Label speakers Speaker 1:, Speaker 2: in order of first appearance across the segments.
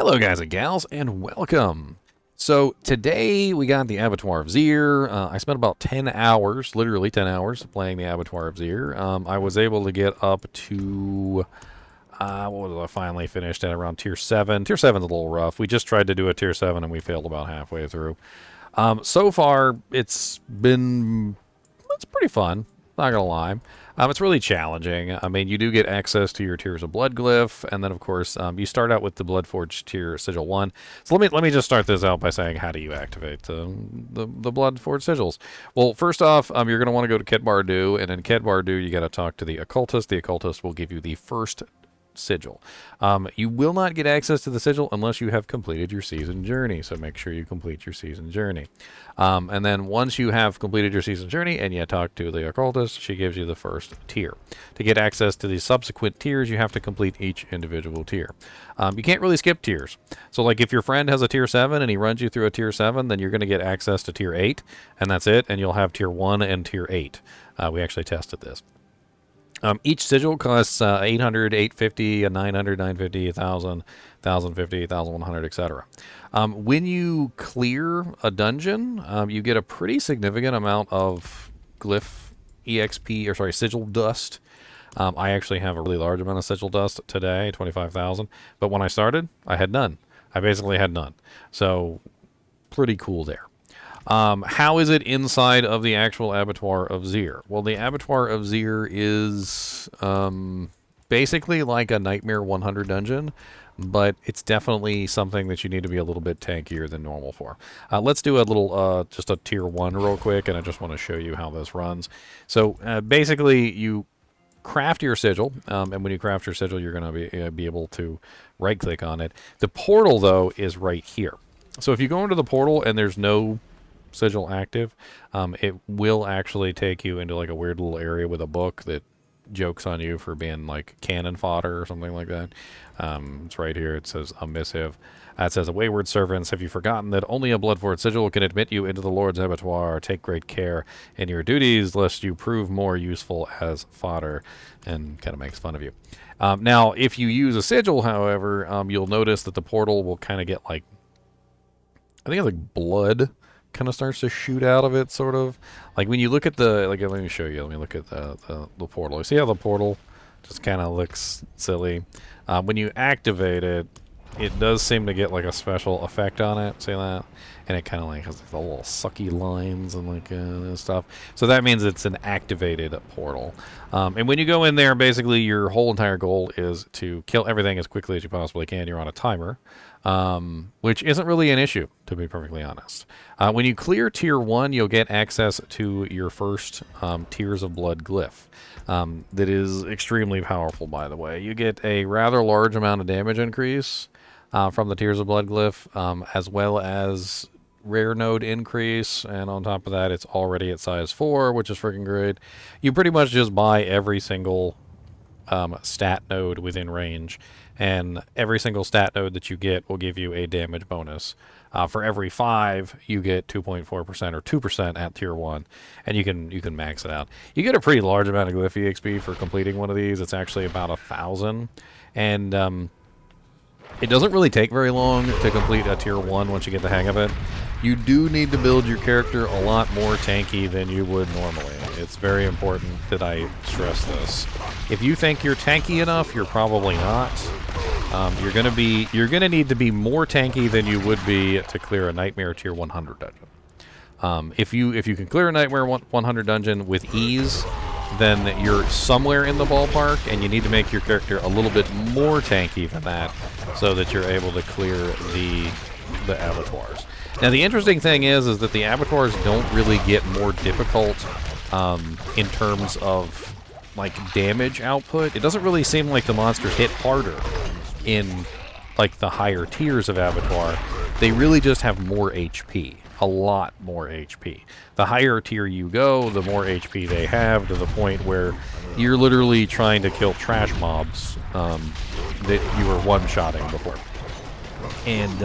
Speaker 1: Hello guys and gals, and welcome. So today we got the Abattoir of Zir. I spent about 10 hours, literally 10 hours, playing the Abattoir of Zir. I was able to get up to, what was I finally finished at, around Tier 7. Tier 7's a little rough. We just tried to do a Tier 7 and we failed about halfway through. So far, it's pretty fun, not gonna lie. It's really challenging. I mean, you do get access to your Tears of Blood Glyph, and then of course you start out with the Bloodforged Tier Sigil 1. So let me just start this out by saying, how do you activate the Bloodforged Sigils? Well, first off, you're going to want to go to Ked Bardu, and in Ked Bardu you got to talk to the Occultist. The Occultist will give you the first sigil. You will not get access to the sigil unless you have completed your season journey, so make sure you complete your season journey. And then once you have completed your season journey and you talk to the Occultist, she gives you the first tier. To get access to the subsequent tiers, you have to complete each individual tier. You can't really skip tiers. So like if your friend has a tier 7 and he runs you through a tier 7, then you're going to get access to tier 8, and that's it, and you'll have tier 1 and tier 8. We actually tested this. Each sigil costs 800, 850, 900, 950, 1,000, 1,050, 1,100, etc. When you clear a dungeon, you get a pretty significant amount of Glyph EXP, or sorry, sigil dust. I actually have a really large amount of sigil dust today, 25,000. But when I started, I had none. I basically had none. So, pretty cool there. How is it inside of the actual Abattoir of Zir? Well, the Abattoir of Zir is basically like a Nightmare 100 dungeon, but it's definitely something that you need to be a little bit tankier than normal for. Let's do a little, just a tier 1 real quick, and I just want to show you how this runs. So basically, you craft your sigil, and when you craft your sigil, you're going to be able to right-click on it. The portal, though, is right here. So if you go into the portal and there's no sigil active, it will actually take you into like a weird little area with a book that jokes on you for being like cannon fodder or something like that. It's right here. It says a missive. It says, "A wayward servants, have you forgotten that only a bloodforged sigil can admit you into the Lord's abattoir? Take great care in your duties, lest you prove more useful as fodder," and kind of makes fun of you. Now, if you use a sigil, however, you'll notice that the portal will kind of get like, I think it's like blood kind of starts to shoot out of it, sort of. Like when you look at the, like, let me show you. Let me look at the portal. You see how the portal just kind of looks silly? When you activate it, it does seem to get like a special effect on it. See that? And it kind of like has like the little sucky lines and like stuff. So that means it's an activated portal. And when you go in there, basically your whole entire goal is to kill everything as quickly as you possibly can. You're on a timer. Which isn't really an issue, to be perfectly honest. When you clear Tier 1, you'll get access to your first Tears of Blood Glyph. That is extremely powerful, by the way. You get a rather large amount of damage increase from the Tears of Blood Glyph, as well as rare node increase, and on top of that, it's already at size 4, which is freaking great. You pretty much just buy every single stat node within range, and every single stat node that you get will give you a damage bonus. For every 5, you get 2.4% or 2% at tier 1, and you can max it out. You get a pretty large amount of Glyph EXP for completing one of these. It's actually about 1,000, and it doesn't really take very long to complete a tier 1 once you get the hang of it. You do need to build your character a lot more tanky than you would normally. It's very important that I stress this. If you think you're tanky enough, you're probably not. You're gonna need to be more tanky than you would be to clear a Nightmare Tier 100 dungeon. If you can clear a Nightmare 100 dungeon with ease, then you're somewhere in the ballpark, and you need to make your character a little bit more tanky than that, so that you're able to clear the abattoirs. Now, the interesting thing is that the abattoirs don't really get more difficult in terms of like damage output. It doesn't really seem like the monsters hit harder in like the higher tiers of abattoir. They really just have more HP, a lot more HP. The higher tier you go, the more HP they have, to the point where you're literally trying to kill trash mobs that you were one-shotting before. And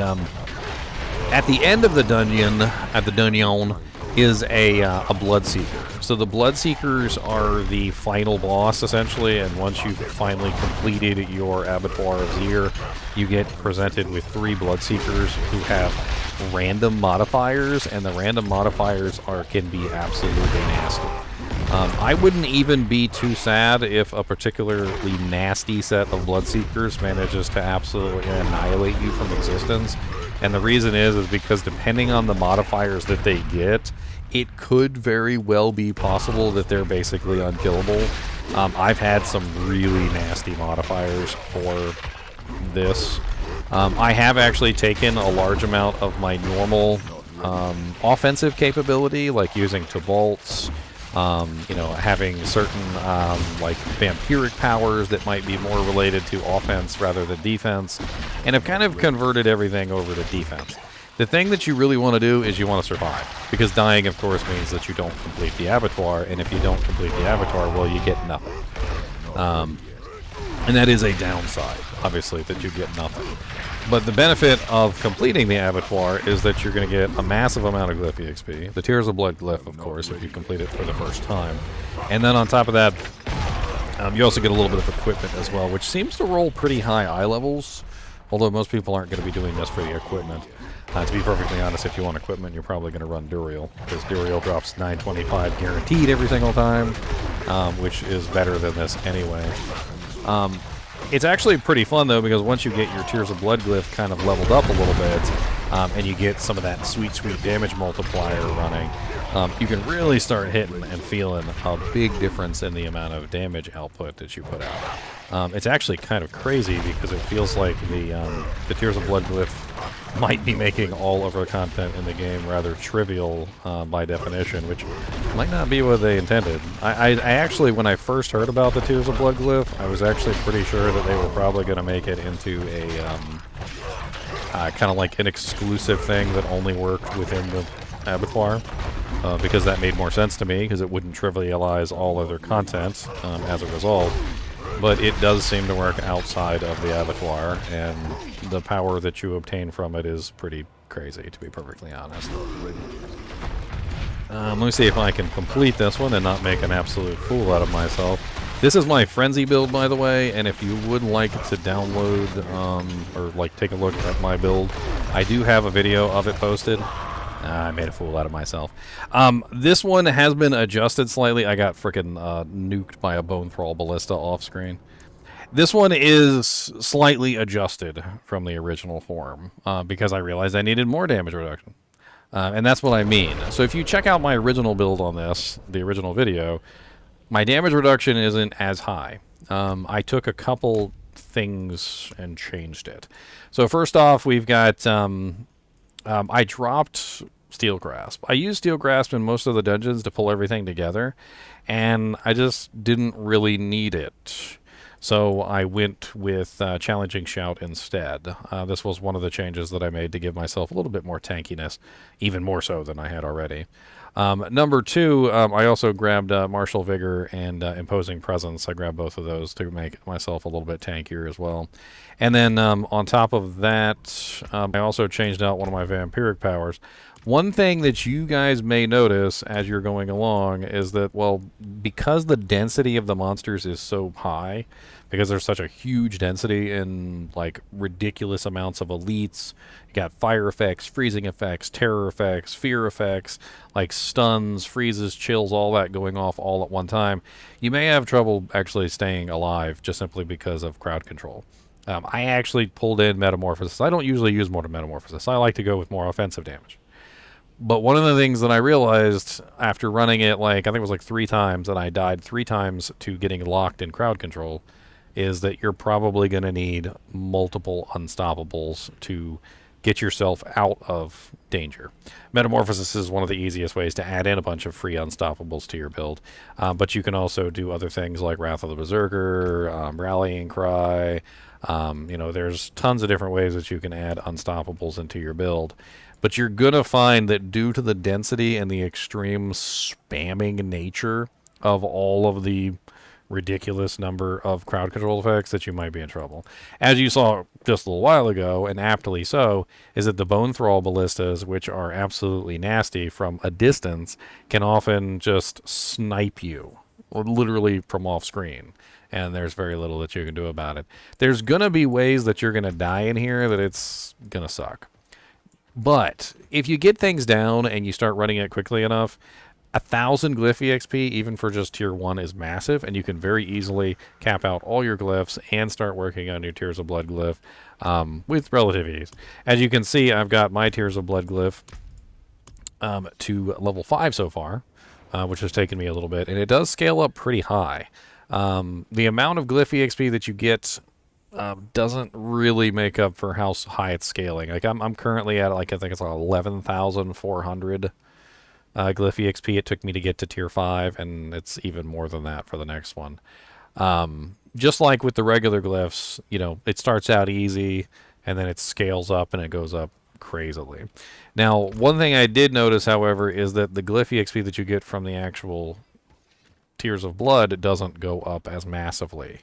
Speaker 1: at the end of the dungeon, is a Bloodseeker. So the Bloodseekers are the final boss, essentially, and once you've finally completed your Abattoir of Zir, you get presented with 3 Bloodseekers who have random modifiers, and the random modifiers can be absolutely nasty. I wouldn't even be too sad if a particularly nasty set of Bloodseekers manages to absolutely annihilate you from existence. And the reason is because depending on the modifiers that they get, it could very well be possible that they're basically unkillable. I've had some really nasty modifiers for this. I have actually taken a large amount of my normal offensive capability, like using Tobolts, you know, having certain like vampiric powers that might be more related to offense rather than defense, and have kind of converted everything over to defense. The thing that you really want to do is you want to survive, because dying, of course, means that you don't complete the Abattoir, and if you don't complete the Abattoir, well, you get nothing. And that is a downside, obviously, that you get nothing. But the benefit of completing the Abattoir is that you're going to get a massive amount of Glyph EXP. The Tears of Blood Glyph, of course, if you complete it for the first time. And then on top of that, you also get a little bit of equipment as well, which seems to roll pretty high eye levels, although most people aren't going to be doing this for the equipment. To be perfectly honest, if you want equipment, you're probably going to run Duriel, because Duriel drops 925 guaranteed every single time, which is better than this anyway. It's actually pretty fun, though, because once you get your Tears of Blood Glyph kind of leveled up a little bit, and you get some of that sweet, sweet damage multiplier running, you can really start hitting and feeling a big difference in the amount of damage output that you put out. It's actually kind of crazy, because it feels like the Tears of Blood Glyph might be making all of our content in the game rather trivial by definition, which might not be what they intended. I actually, when I first heard about the Tears of Blood Glyph, I was actually pretty sure that they were probably going to make it into a kind of like an exclusive thing that only worked within the Abattoir, because that made more sense to me, because it wouldn't trivialize all other content as a result. But it does seem to work outside of the Abattoir, and the power that you obtain from it is pretty crazy, to be perfectly honest. Let me see if I can complete this one and not make an absolute fool out of myself. This is my Frenzy build, by the way, and if you would like to download or like take a look at my build, I do have a video of it posted. I made a fool out of myself. This one has been adjusted slightly. I got frickin' nuked by a Bone Thrall Ballista off screen. This one is slightly adjusted from the original form because I realized I needed more damage reduction. And that's what I mean. So if you check out my original build on this, the original video, my damage reduction isn't as high. I took a couple things and changed it. So first off, we've got... I dropped Steel Grasp. I used Steel Grasp in most of the dungeons to pull everything together, and I just didn't really need it. So I went with Challenging Shout instead. This was one of the changes that I made to give myself a little bit more tankiness, even more so than I had already. Number 2, I also grabbed Martial Vigor and Imposing Presence. I grabbed both of those to make myself a little bit tankier as well. And then on top of that, I also changed out one of my vampiric powers. One thing that you guys may notice as you're going along is that, well, because the density of the monsters is so high, because there's such a huge density in, like, ridiculous amounts of elites, you got fire effects, freezing effects, terror effects, fear effects, like stuns, freezes, chills, all that going off all at one time, you may have trouble actually staying alive just simply because of crowd control. I actually pulled in Metamorphosis. I don't usually use more Metamorphosis. I like to go with more offensive damage. But one of the things that I realized after running it, like, I think it was like 3 times, and I died 3 times to getting locked in crowd control, is that you're probably going to need multiple unstoppables to get yourself out of danger. Metamorphosis is one of the easiest ways to add in a bunch of free unstoppables to your build, but you can also do other things like Wrath of the Berserker, Rallying Cry. You know, there's tons of different ways that you can add unstoppables into your build. But you're going to find that due to the density and the extreme spamming nature of all of the ridiculous number of crowd control effects that you might be in trouble. As you saw just a little while ago, and aptly so, is that the Bone Thrall ballistas, which are absolutely nasty from a distance, can often just snipe you, literally from off screen. And there's very little that you can do about it. There's going to be ways that you're going to die in here that it's going to suck. But if you get things down and you start running it quickly enough, 1,000 Glyph EXP, even for just tier 1, is massive, and you can very easily cap out all your glyphs and start working on your Tears of Blood glyph with relative ease. As you can see, I've got my Tears of Blood glyph to level 5 so far, which has taken me a little bit, and it does scale up pretty high. The amount of Glyph EXP that you get doesn't really make up for how high it's scaling. Like I'm currently at, like, I think it's like 11,400 Glyph EXP it took me to get to tier 5, and it's even more than that for the next one. Just like with the regular glyphs, you know, it starts out easy, and then it scales up, and it goes up crazily. Now, one thing I did notice, however, is that the Glyph EXP that you get from the actual Tears of Blood doesn't go up as massively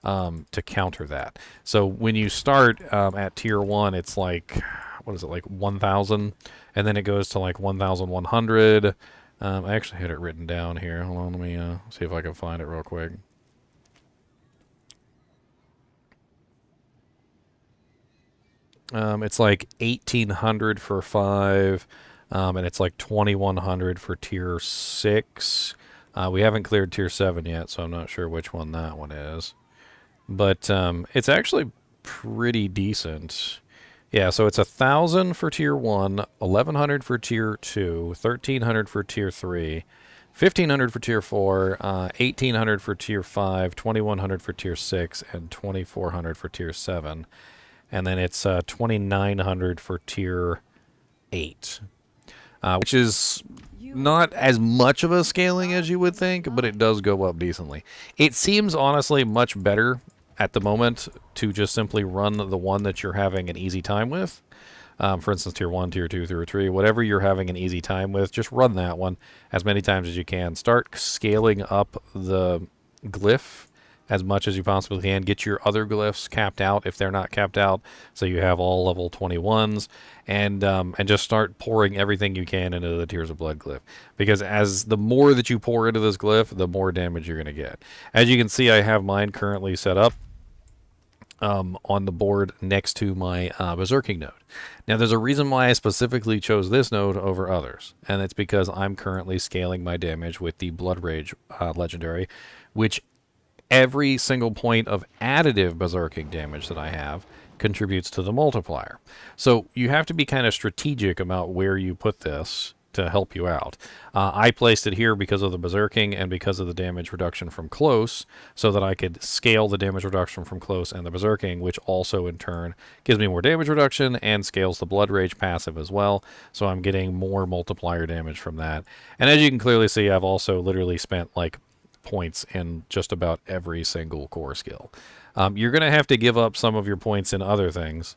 Speaker 1: to counter that. So when you start at tier 1, it's like, what is it, like 1,000, and then it goes to like 1,100. I actually had it written down here. Hold on, let me see if I can find it real quick. It's like 1,800 for 5, and it's like 2,100 for tier 6. We haven't cleared tier 7 yet, so I'm not sure which one that one is. But it's actually pretty decent. Yeah, so it's 1,000 for tier 1, 1,100 for tier 2, 1,300 for tier 3, 1,500 for tier 4, 1,800 for tier 5, 2,100 for tier 6, and 2,400 for tier 7. And then it's 2,900 for tier 8, which is not as much of a scaling as you would think, but it does go up decently. It seems honestly much better at the moment to just simply run the one that you're having an easy time with. For instance, tier 1, tier 2, tier 3, whatever you're having an easy time with, just run that one as many times as you can. Start scaling up the glyph as much as you possibly can. Get your other glyphs capped out if they're not capped out, so you have all level 21s, and just start pouring everything you can into the Tears of Blood glyph. Because as the more that you pour into this glyph, the more damage you're going to get. As you can see, I have mine currently set up on the board next to my Berserking node. Now, there's a reason why I specifically chose this node over others, and it's because I'm currently scaling my damage with the Blood Rage legendary, which every single point of additive Berserking damage that I have contributes to the multiplier. So you have to be kind of strategic about where you put this to help you out. I placed it here because of the Berserking and because of the damage reduction from close, so that I could scale the damage reduction from close and the Berserking, which also in turn gives me more damage reduction and scales the Blood Rage passive as well, so I'm getting more multiplier damage from that. And as you can clearly see, I've also literally spent like points in just about every single core skill. You're going to have to give up some of your points in other things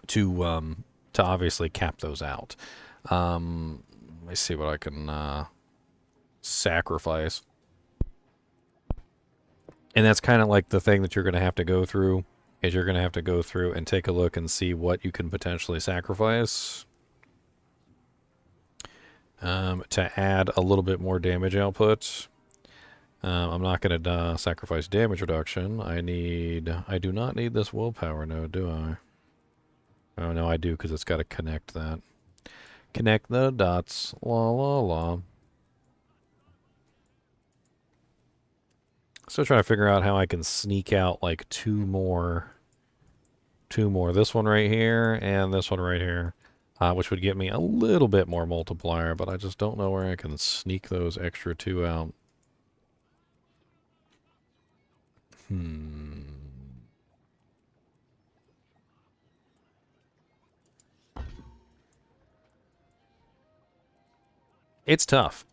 Speaker 1: to obviously cap those out. Let me see what I can sacrifice. And that's kind of like the thing that you're going to have to go through, is you're going to have to go through and take a look and see what you can potentially sacrifice to add a little bit more damage output. I'm not going to sacrifice damage reduction. I do not need this willpower node, do I? Oh, no, I do, because it's got to connect that. Connect the dots. La, la, la. Still trying to figure out how I can sneak out, like, two more. This one right here, and this one right here. Which would get me a little bit more multiplier, but I just don't know where I can sneak those extra two out. It's tough.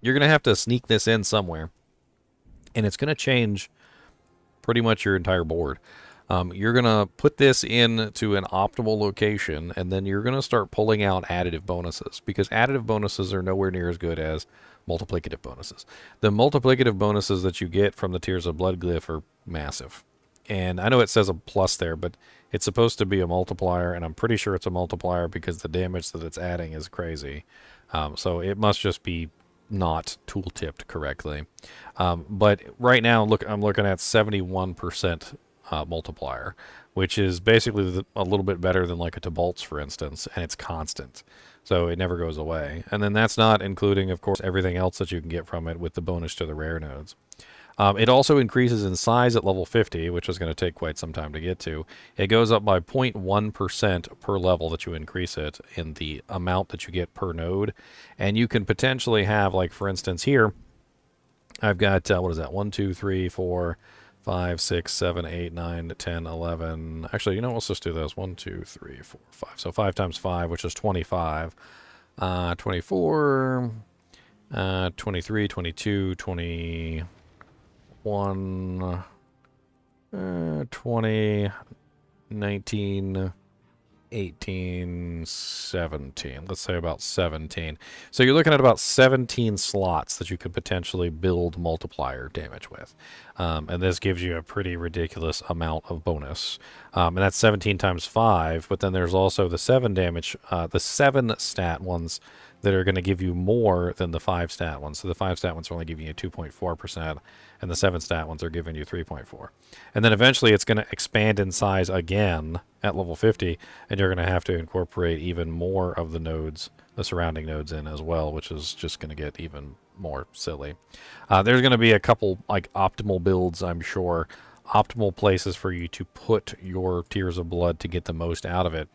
Speaker 1: You're going to have to sneak this in somewhere. And it's going to change pretty much your entire board. You're going to put this into an optimal location, and then you're going to start pulling out additive bonuses, because additive bonuses are nowhere near as good as multiplicative bonuses. The multiplicative bonuses that you get from the Tears of Blood glyph are massive. And I know it says a plus there, but it's supposed to be a multiplier, and I'm pretty sure it's a multiplier because the damage that it's adding is crazy. So it must just be not tool-tipped correctly. But right now, look, I'm looking at 71% multiplier, which is basically a little bit better than like a Tibalt's, for instance, and it's constant. So it never goes away. And then that's not including, of course, everything else that you can get from it with the bonus to the rare nodes. It also increases in size at level 50, which is going to take quite some time to get to. It goes up by 0.1% per level that you increase it in the amount that you get per node. And you can potentially have, like, for instance, here, I've got, what is that, 1, 2, 3, 4, 5, 6, 7, 8, 9, 10, 11. Actually, you know, let's just do this. 1, 2, 3, 4, 5. So 5 times 5, which is 25. 24, 23, 22, 21, 20, 19, 18, 17. Let's say about 17. So you're looking at about 17 slots that you could potentially build multiplier damage with. And this gives you a pretty ridiculous amount of bonus. And that's 17 times 5, but then there's also the 7 damage, the 7 stat ones that are going to give you more than the 5 stat ones. So the 5 stat ones are only giving you 2.4%, and the 7 stat ones are giving you 3.4. And then eventually it's going to expand in size again at level 50, and you're going to have to incorporate even more of the nodes, the surrounding nodes in as well, which is just going to get even more silly. There's going to be a couple like optimal builds, I'm sure, optimal places for you to put your Tears of Blood to get the most out of it.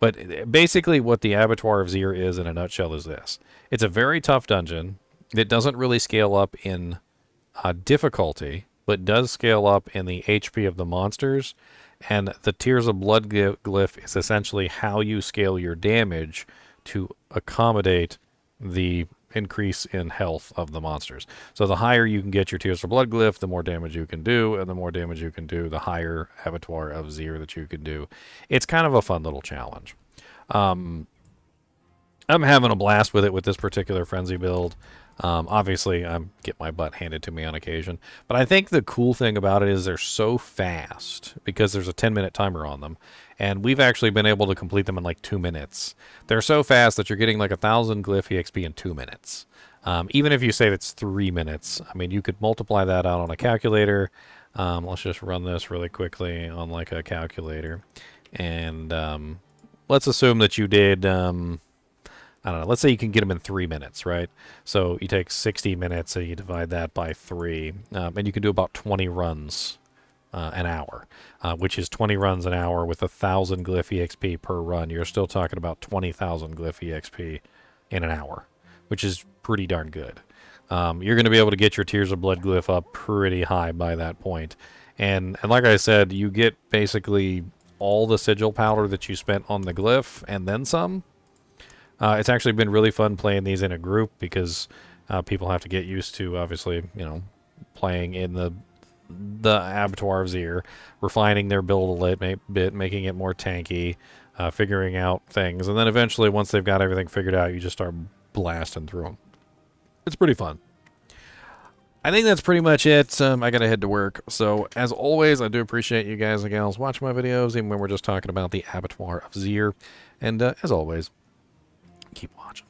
Speaker 1: But basically what the Abattoir of Zir is in a nutshell is this. It's a very tough dungeon. It doesn't really scale up in difficulty, but does scale up in the HP of the monsters. And the Tears of Blood glyph is essentially how you scale your damage to accommodate the increase in health of the monsters. So the higher you can get your Tears of Blood glyph, the more damage you can do, and the more damage you can do, the higher Abattoir of Zir that you can do. It's kind of a fun little challenge. I'm having a blast with it with this particular Frenzy build. Obviously, I get my butt handed to me on occasion. But I think the cool thing about it is they're so fast because there's a 10-minute timer on them. And we've actually been able to complete them in like 2 minutes. They're so fast that you're getting like 1,000 Glyph EXP in 2 minutes. Even if you say it's 3 minutes, I mean, you could multiply that out on a calculator. Let's just run this really quickly on like a calculator. And let's assume that you did... I don't know, let's say you can get them in 3 minutes, right? So you take 60 minutes and you divide that by 3, and you can do about 20 runs an hour, which is 20 runs an hour with 1,000 Glyph EXP per run. You're still talking about 20,000 Glyph EXP in an hour, which is pretty darn good. You're going to be able to get your Tears of Blood glyph up pretty high by that point. And like I said, you get basically all the sigil powder that you spent on the glyph and then some. It's actually been really fun playing these in a group because people have to get used to, obviously, you know, playing in the Abattoir of Zir, refining their build a bit, making it more tanky, figuring out things, and then eventually, once they've got everything figured out, you just start blasting through them. It's pretty fun. I think that's pretty much it. I gotta head to work. So, as always, I do appreciate you guys and gals watching my videos, even when we're just talking about the Abattoir of Zir. And as always, keep watching.